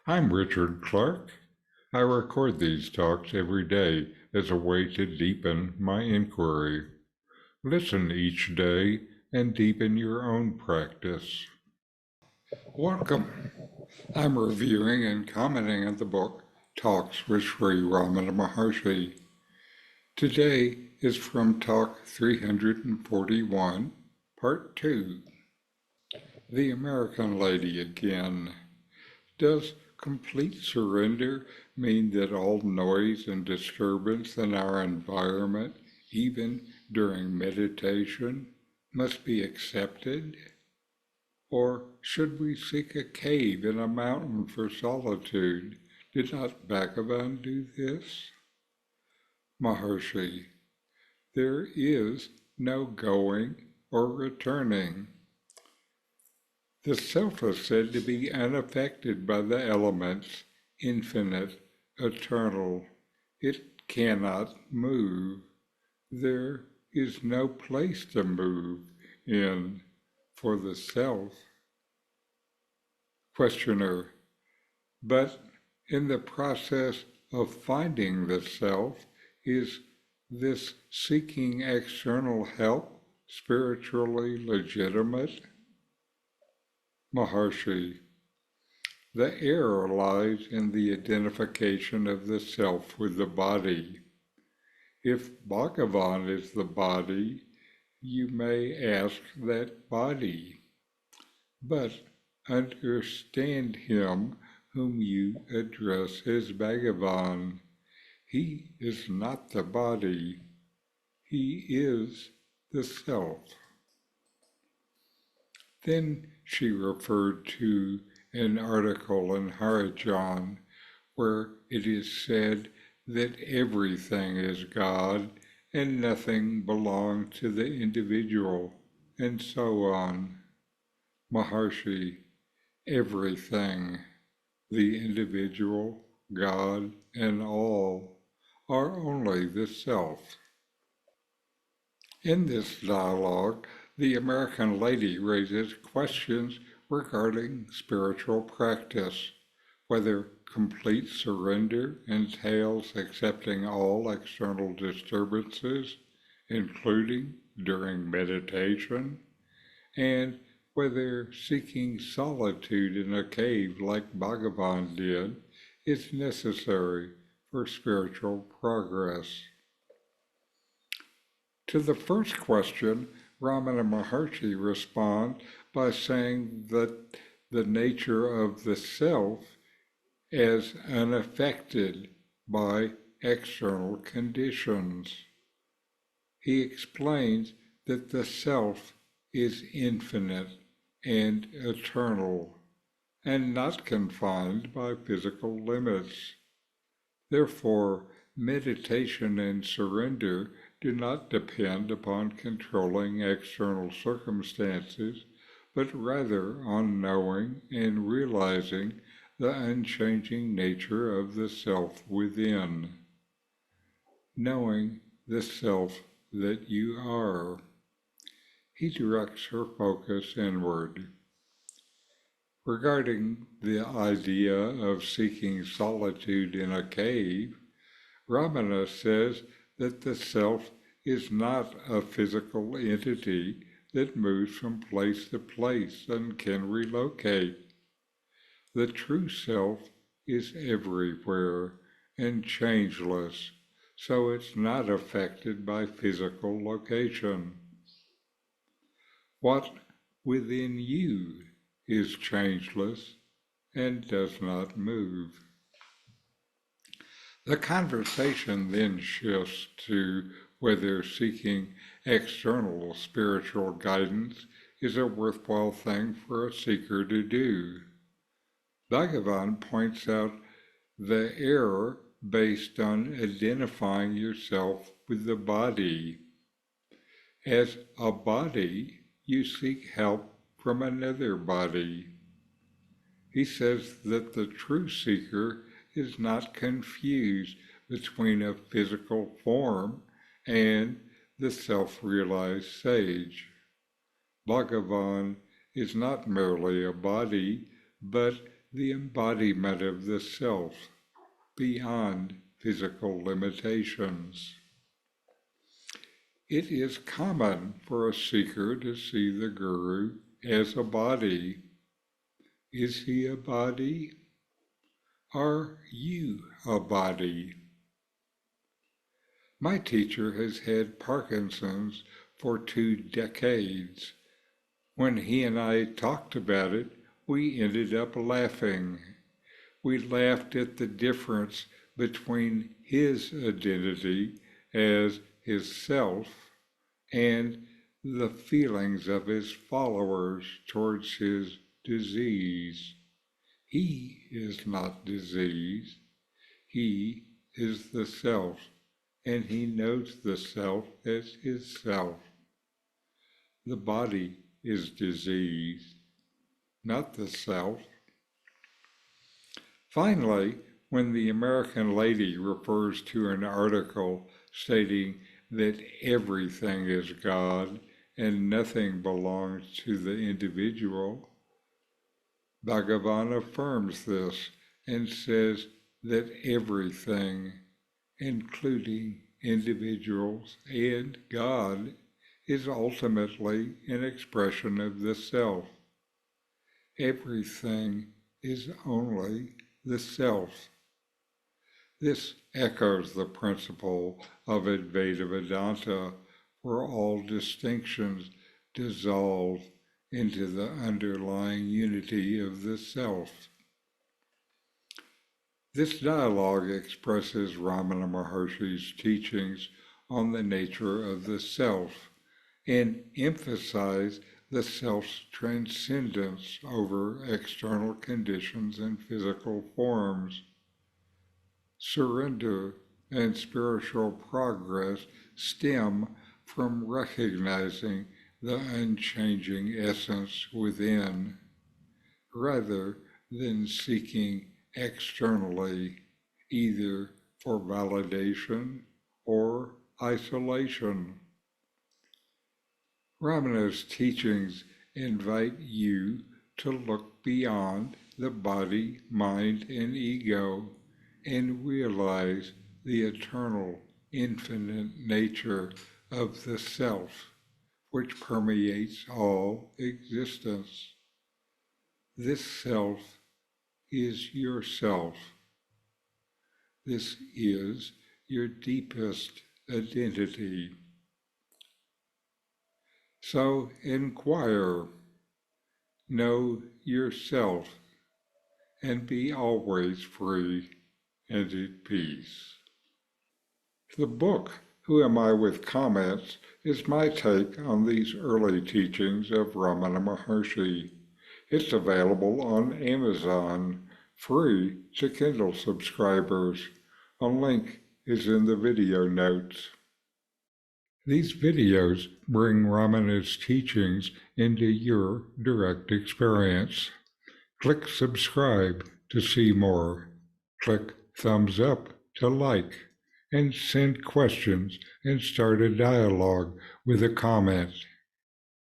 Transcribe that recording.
I'm Richard Clarke. I record these talks every day as a way to deepen my inquiry. Listen each day and deepen your own practice. Welcome. I'm reviewing and commenting on the book Talks with Sri Ramana Maharshi. Today is from Talk 341, Part 2. The American Lady again. Does complete surrender mean that all noise and disturbance in our environment, even during meditation, must be accepted? Or should we seek a cave in a mountain for solitude? Did not Bhagavan do this? Maharshi, there is no going or returning. The self is said to be unaffected by the elements, infinite, eternal. It cannot move. There is no place to move in for the self. Questioner, but in the process of finding the self, is this seeking external help spiritually legitimate? Maharshi, the error lies in the identification of the self with the body. If Bhagavan is the body, you may ask that body, but understand him whom you address as Bhagavan. He is not the body. He is the self. Then she referred to an article in Harijan where it is said that everything is God and nothing belongs to the individual, and so on. Maharshi, everything, the individual, God, and all, are only the self. In this dialogue, the American Lady raises questions regarding spiritual practice, whether complete surrender entails accepting all external disturbances, including during meditation, and whether seeking solitude in a cave like Bhagavan did is necessary for spiritual progress. To the first question, Ramana Maharshi responds by saying that the nature of the self is unaffected by external conditions. He explains that the self is infinite and eternal, and not confined by physical limits. Therefore, meditation and surrender do not depend upon controlling external circumstances, but rather on knowing and realizing the unchanging nature of the self within. Knowing the self that you are. He directs her focus inward. Regarding the idea of seeking solitude in a cave, Ramana says that the self is not a physical entity that moves from place to place and can relocate. The true self is everywhere and changeless, so it's not affected by physical location. What within you is changeless and does not move. The conversation then shifts to whether seeking external spiritual guidance is a worthwhile thing for a seeker to do. Bhagavan points out the error based on identifying yourself with the body. As a body, you seek help from another body. He says that the true seeker is not confused between a physical form and the self-realized sage. Bhagavan is not merely a body, but the embodiment of the self beyond physical limitations. It is common for a seeker to see the Guru as a body. Is he a body? Are you a body? My teacher has had Parkinson's for 2 decades. When he and I talked about it, we ended up laughing. We laughed at the difference between his identity as his self and the feelings of his followers towards his disease. He is not disease. He is the self, and he knows the self as his self. The body is disease, not the self. Finally, when the American lady refers to an article stating that everything is God and nothing belongs to the individual, Bhagavan affirms this and says that everything, including individuals and God, is ultimately an expression of the self. Everything is only the self. This echoes the principle of Advaita Vedanta, where all distinctions dissolve into the underlying unity of the self. This dialogue expresses Ramana Maharshi's teachings on the nature of the self and emphasizes the self's transcendence over external conditions and physical forms. Surrender and spiritual progress stem from recognizing the unchanging essence within, rather than seeking externally, either for validation or isolation. Ramana's teachings invite you to look beyond the body, mind, and ego and realize the eternal, infinite nature of the self, which permeates all existence. This self is yourself. This is your deepest identity. So inquire, know yourself, and be always free and at peace. The book, Who Am I with Comments, is my take on these early teachings of Ramana Maharshi. It's available on Amazon, free to Kindle subscribers. A link is in the video notes. These videos bring Ramana's teachings into your direct experience. Click subscribe to see more. Click thumbs up to like, and send questions and start a dialogue with a comment.